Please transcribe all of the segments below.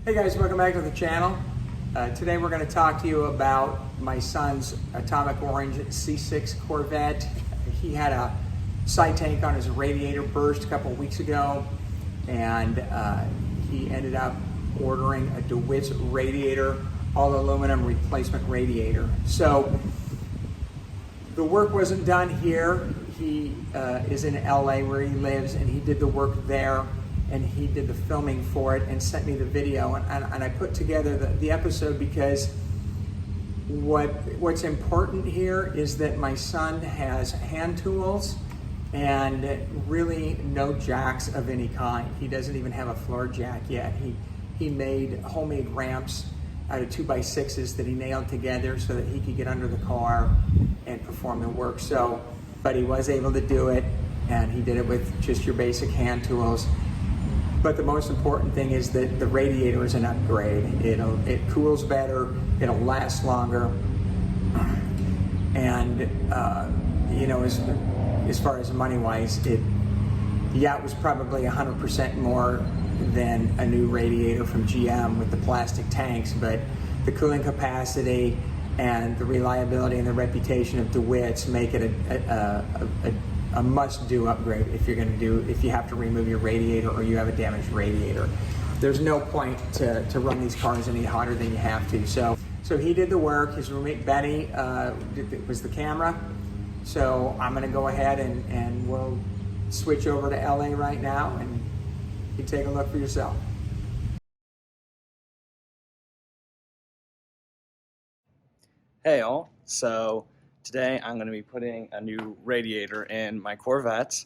Hey guys, welcome back to the channel. Today we're going to talk to you about my son's Atomic Orange C6 Corvette. He had a side tank on his radiator burst a couple of weeks ago, and he ended up ordering a Dewitt Radiator, all aluminum replacement radiator. So the work wasn't done here. He is in LA where he lives, and he did the work there, and he did the filming for it and sent me the video, and I put together the episode because what's important here is that my son has hand tools and really no jacks of any kind. He doesn't even have a floor jack yet. He made homemade ramps out of 2x6s that he nailed together so that he could get under the car and perform the work. So, but he was able to do it, and he did it with just your basic hand tools. But the most important thing is that the radiator is an upgrade. It cools better, it'll last longer, and you know, as far as money-wise, it was probably 100% more than a new radiator from GM with the plastic tanks, but the cooling capacity and the reliability and the reputation of DeWitt's make it a must-do upgrade if you have to remove your radiator or you have a damaged radiator. There's no point to run these cars any hotter than you have to. So he did the work. His roommate Betty was the camera. So I'm going to go ahead and we'll switch over to LA right now, and you take a look for yourself. Hey all, so today I'm going to be putting a new radiator in my Corvette.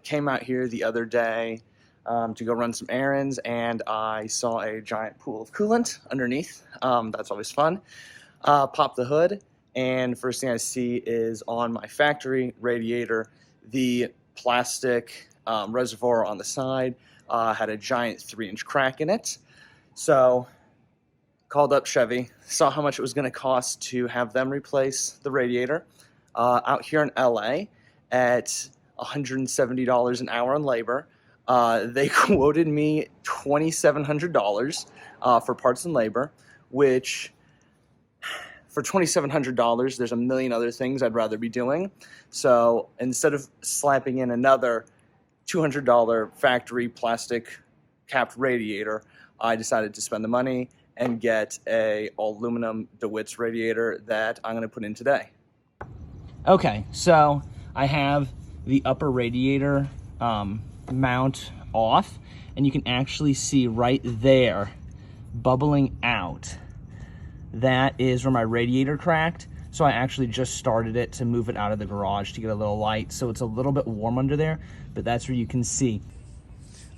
Came out here the other day to go run some errands, and I saw a giant pool of coolant underneath. That's always fun. Pop the hood, and first thing I see is on my factory radiator, the plastic reservoir on the side had a giant 3-inch crack in it. So called up Chevy, saw how much it was going to cost to have them replace the radiator. Out here in LA at $170 an hour on labor. They quoted me $2,700 for parts and labor, which for $2,700, there's a million other things I'd rather be doing. So instead of slapping in another $200 factory plastic capped radiator, I decided to spend the money and get a aluminum DeWitt's radiator that I'm going to put in today. Okay, so I have the upper radiator mount off, and you can actually see right there bubbling out. That is where my radiator cracked. So I actually just started it to move it out of the garage to get a little light, so it's a little bit warm under there, but that's where you can see.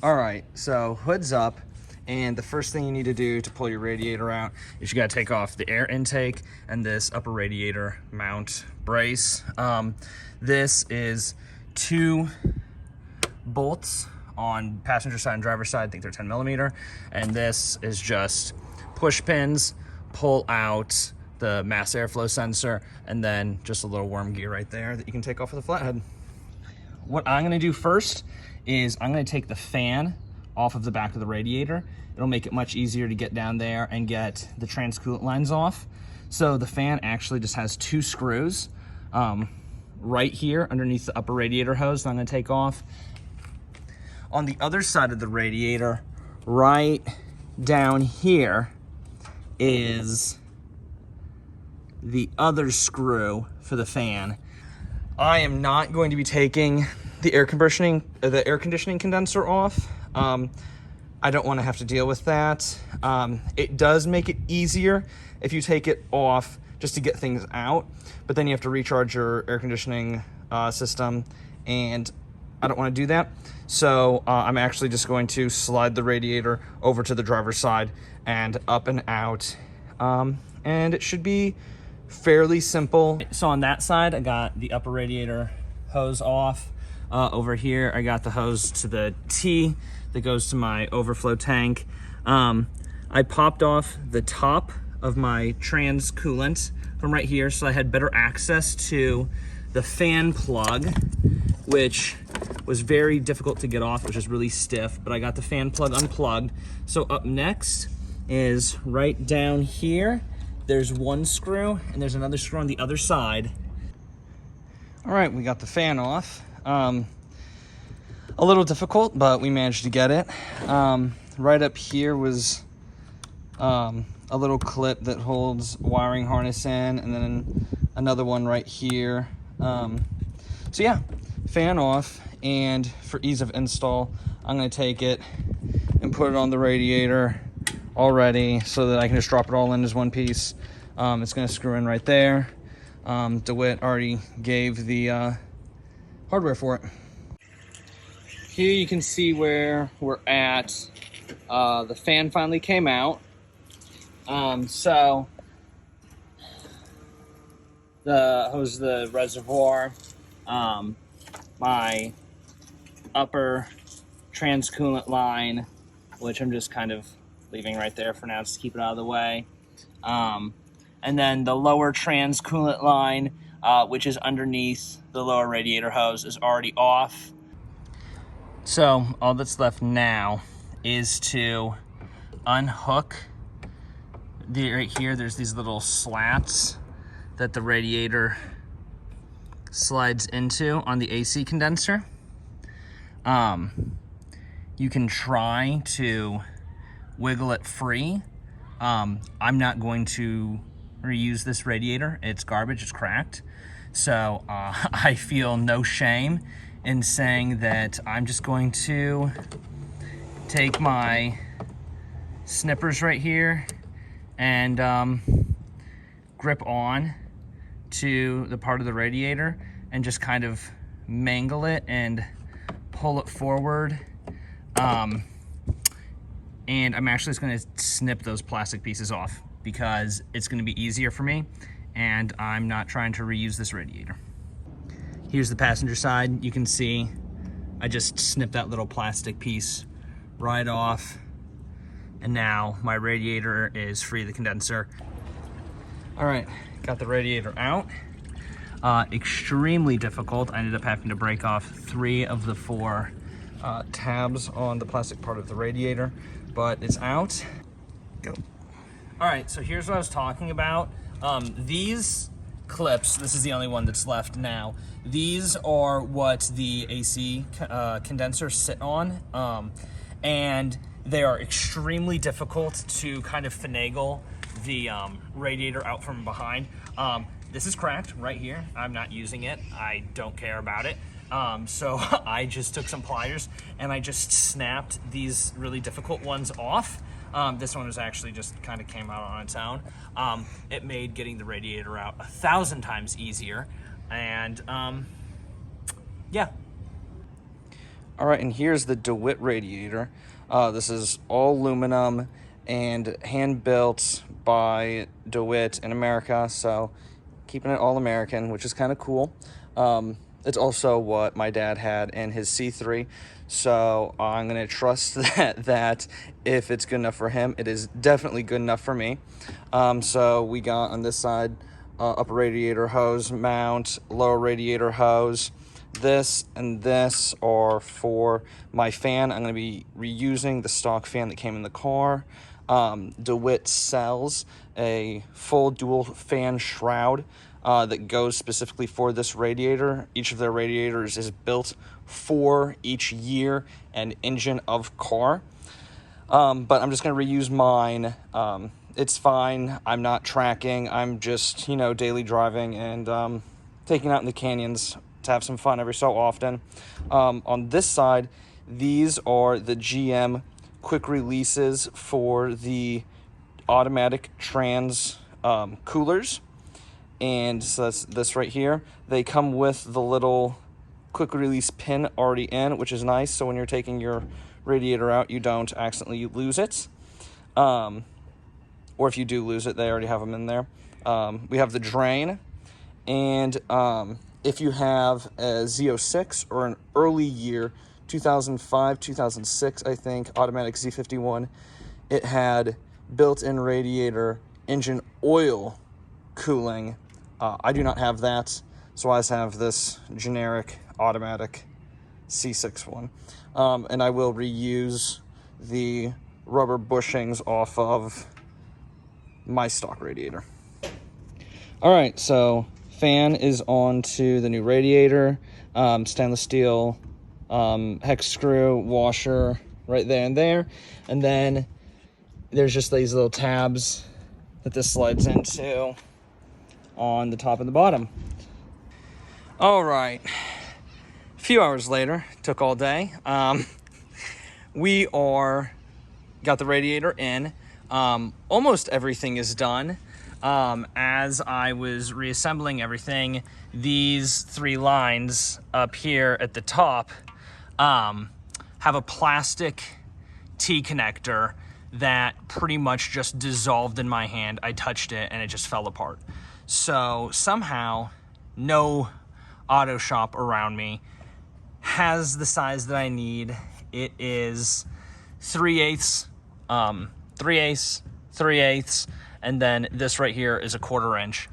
All right, so hood's up. And the first thing you need to do to pull your radiator out is you gotta take off the air intake and this upper radiator mount brace. This is 2 bolts on passenger side and driver's side. I think they're 10 millimeter. And this is just push pins, pull out the mass airflow sensor, and then just a little worm gear right there that you can take off with a flathead. What I'm gonna do first is I'm gonna take the fan off of the back of the radiator. It'll make it much easier to get down there and get the trans-coolant lines off. So the fan actually just has 2 screws right here underneath the upper radiator hose that I'm gonna take off. On the other side of the radiator, right down here, is the other screw for the fan. I am not going to be taking the air conditioning condenser off. I don't want to have to deal with that. It does make it easier if you take it off just to get things out, but then you have to recharge your air conditioning system, and I don't want to do that. So I'm actually just going to slide the radiator over to the driver's side and up and out, and it should be fairly simple. So on that side, I got the upper radiator hose off. Over here, I got the hose to the T that goes to my overflow tank. I popped off the top of my trans coolant from right here, so I had better access to the fan plug, which was very difficult to get off. It was just really stiff, but I got the fan plug unplugged. So up next is right down here. There's one screw and there's another screw on the other side. All right, we got the fan off. A little difficult, but we managed to get it. Right up here was a little clip that holds wiring harness in, and then another one right here. So yeah, fan off, and for ease of install, I'm gonna take it and put it on the radiator already so that I can just drop it all in as one piece. It's gonna screw in right there. DeWitt already gave the hardware for it. Here you can see where we're at. The fan finally came out. So the hose, the reservoir, my upper transcoolant line, which I'm just kind of leaving right there for now just to keep it out of the way. And then the lower transcoolant line, which is underneath the lower radiator hose, is already off. So all that's left now is to unhook right here. There's these little slats that the radiator slides into on the AC condenser. You can try to wiggle it free. I'm not going to reuse this radiator. It's garbage, it's cracked. So I feel no shame in saying that I'm just going to take my snippers right here and grip on to the part of the radiator and just kind of mangle it and pull it forward. And I'm actually just gonna snip those plastic pieces off because it's gonna be easier for me, and I'm not trying to reuse this radiator. Here's the passenger side. You can see I just snipped that little plastic piece right off, and now my radiator is free of the condenser. All right, got the radiator out. Extremely difficult. I ended up having to break off 3 of the 4 tabs on the plastic part of the radiator, but it's out. Go. All right, so here's what I was talking about. These clips, this is the only one that's left now. These are what the AC condensers sit on, and they are extremely difficult to kind of finagle the radiator out from behind. This is cracked right here. I'm not using it. I don't care about it. So I just took some pliers and I just snapped these really difficult ones off. This one was actually just kind of came out on its own. It made getting the radiator out 1,000 times easier. And yeah. All right, and here's the DeWitt Radiator. This is all aluminum and hand-built by DeWitt in America, so keeping it all American, which is kind of cool. It's also what my dad had in his C3, so I'm going to trust that if it's good enough for him, it is definitely good enough for me. So we got on this side, upper radiator hose mount, lower radiator hose. This and this are for my fan. I'm going to be reusing the stock fan that came in the car. DeWitt sells a full dual fan shroud that goes specifically for this radiator. Each of their radiators is built for each year and engine of car. But I'm just going to reuse mine. It's fine. I'm not tracking. I'm just, daily driving and taking out in the canyons to have some fun every so often. On this side, these are the GM quick releases for the automatic trans coolers. And so that's this right here. They come with the little quick release pin already in, which is nice. So when you're taking your radiator out, you don't accidentally lose it. Or if you do lose it, they already have them in there. We have the drain. And if you have a Z06 or an early year, 2005, 2006, I think, automatic Z51, it had built-in radiator engine oil cooling. I do not have that, so I just have this generic automatic C6 one. And I will reuse the rubber bushings off of my stock radiator. All right, so fan is on to the new radiator. Stainless steel hex screw, washer right there and there. And then there's just these little tabs that this slides into on the top and the bottom. All right, a few hours later, took all day. We got the radiator in. Almost everything is done. As I was reassembling everything, these 3 lines up here at the top have a plastic T-connector that pretty much just dissolved in my hand. I touched it and it just fell apart. So somehow, no auto shop around me has the size that I need. It is 3/8, 3/8, 3/8, and then this right here is a 1/4 inch.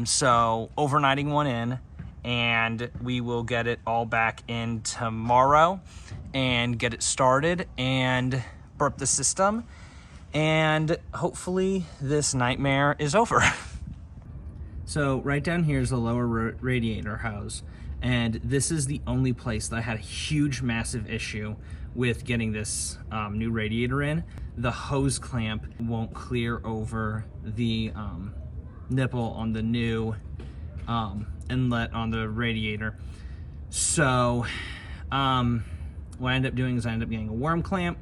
So overnighting one in, and we will get it all back in tomorrow and get it started and burp the system, and hopefully this nightmare is over. So right down here is the lower radiator hose, and this is the only place that I had a huge, massive issue with getting this new radiator in. The hose clamp won't clear over the nipple on the new inlet on the radiator. So what I ended up doing is I ended up getting a worm clamp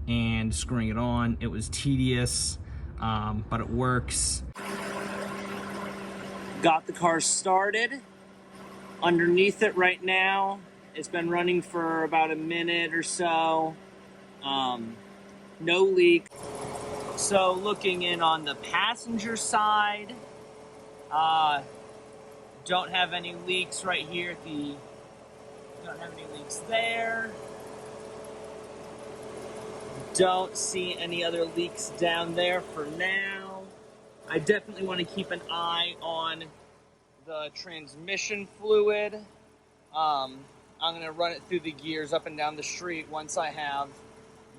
and screwing it on. It was tedious, but it works. Got the car started. Underneath it right now, it's been running for about a minute or so. No leak. So looking in on the passenger side, don't have any leaks right here at the, don't have any leaks there. Don't see any other leaks down there for now. I definitely want to keep an eye on the transmission fluid. I'm going to run it through the gears up and down the street once I have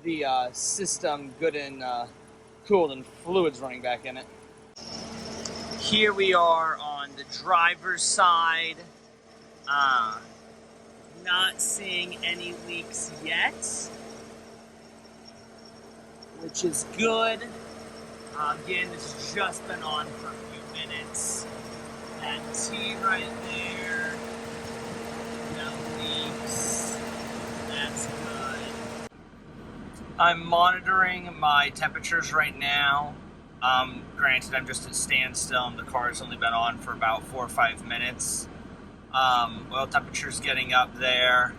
the system good and cooled and fluids running back in it. Here we are on the driver's side. Not seeing any leaks yet, which is good. Again, this has just been on for a few minutes. That T right there, no leaks, that's good. I'm monitoring my temperatures right now. Granted, I'm just at standstill and the car's only been on for about 4 or 5 minutes. Oil temperature's getting up there.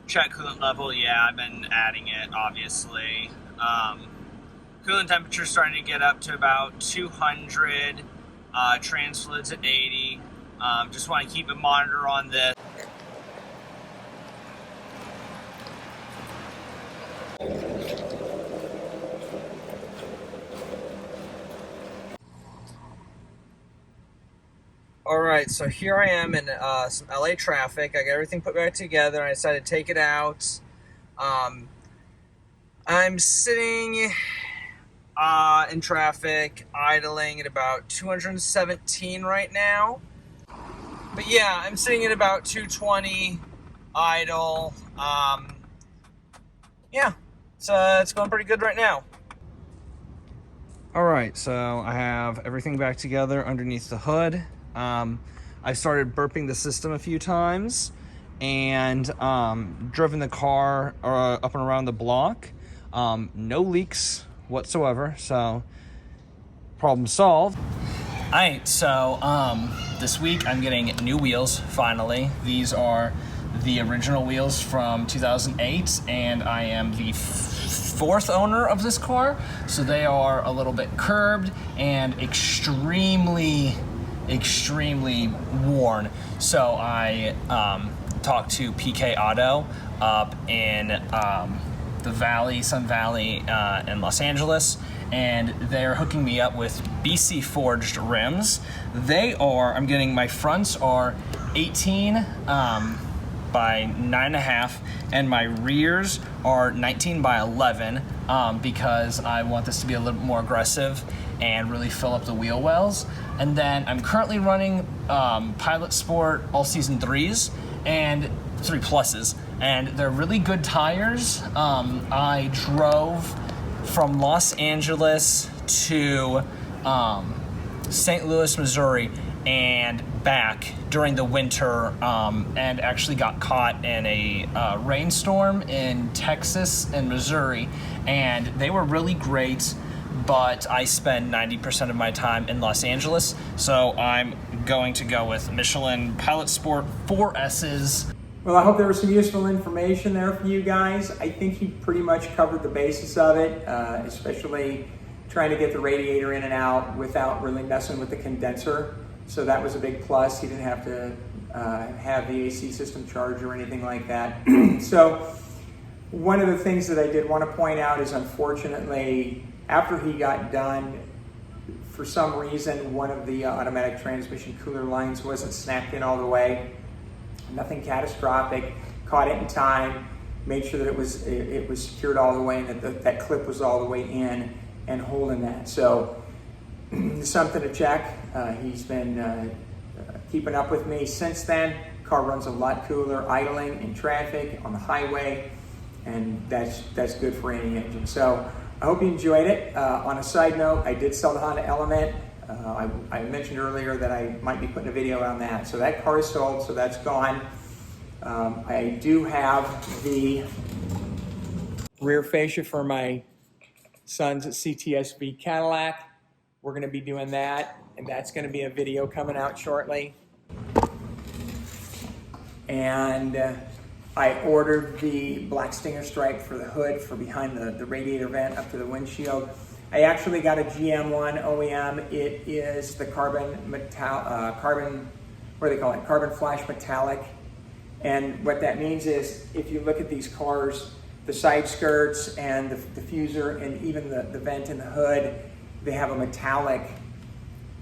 Check coolant level, yeah, I've been adding it, obviously. Coolant temperature starting to get up to about 200. Trans fluids at 80. Just want to keep a monitor on this. Alright, so here I am in some LA traffic. I got everything put back together and I decided to take it out. I'm sitting in traffic, idling at about 217 right now. But yeah, I'm sitting at about 220 idle. Yeah, so it's going pretty good right now. Alright, so I have everything back together underneath the hood. I started burping the system a few times and driven the car up and around the block. No leaks whatsoever, so problem solved. Alright, so this week I'm getting new wheels finally. These are the original wheels from 2008, and I am the 4th owner of this car, so they are a little bit curved and extremely worn. So I talked to PK Auto up in the Valley, Sun Valley in Los Angeles, and they're hooking me up with BC forged rims. They are, I'm getting, my fronts are 18 by 9.5, and my rears are 19 by 11 because I want this to be a little more aggressive and really fill up the wheel wells. And then I'm currently running Pilot Sport All Season 3s and 3 Pluses, and they're really good tires. I drove from Los Angeles to St. Louis, Missouri, and back during the winter, and actually got caught in a rainstorm in Texas and Missouri, and they were really great, but I spend 90% of my time in Los Angeles, so I'm going to go with Michelin Pilot Sport 4S's. Well, I hope there was some useful information there for you guys. I think he pretty much covered the basis of it, especially trying to get the radiator in and out without really messing with the condenser. So that was a big plus. He didn't have to have the AC system charged or anything like that. So one of the things that I did want to point out is, unfortunately, after he got done, for some reason, one of the automatic transmission cooler lines wasn't snapped in all the way. Nothing catastrophic. Caught it in time. Made sure that it was secured all the way, and that clip was all the way in and holding that. So something to check. He's been keeping up with me since then. Car runs a lot cooler idling in traffic on the highway, and that's good for any engine. So I hope you enjoyed it. On a side note, I did sell the Honda Element. I mentioned earlier that I might be putting a video on that. So that car is sold, so that's gone. I do have the rear fascia for my son's CTSV Cadillac. We're going to be doing that, and that's going to be a video coming out shortly. And I ordered the black stinger stripe for the hood for behind the radiator vent up to the windshield. I actually got a GM1 OEM. It is the carbon flash metallic. And what that means is, if you look at these cars, the side skirts and the diffuser and even the vent in the hood, they have a metallic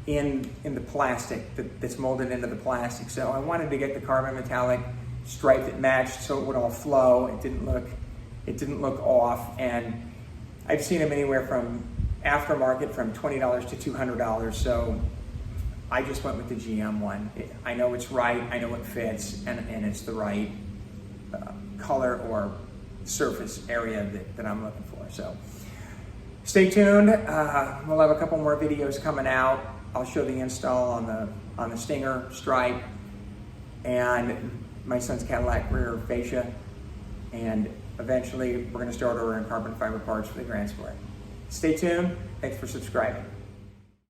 in the plastic that's molded into the plastic. So I wanted to get the carbon metallic stripe that matched, so it would all flow. It didn't look off. And I've seen them anywhere from aftermarket from $20 to $200. So I just went with the GM one. I know it's right, I know it fits, and it's the right color or surface area that I'm looking for. So stay tuned. We'll have a couple more videos coming out. I'll show the install on the Stinger stripe and my son's Cadillac rear fascia, and eventually we're going to start ordering carbon fiber parts for the Grand Sport. Stay tuned. Thanks for subscribing.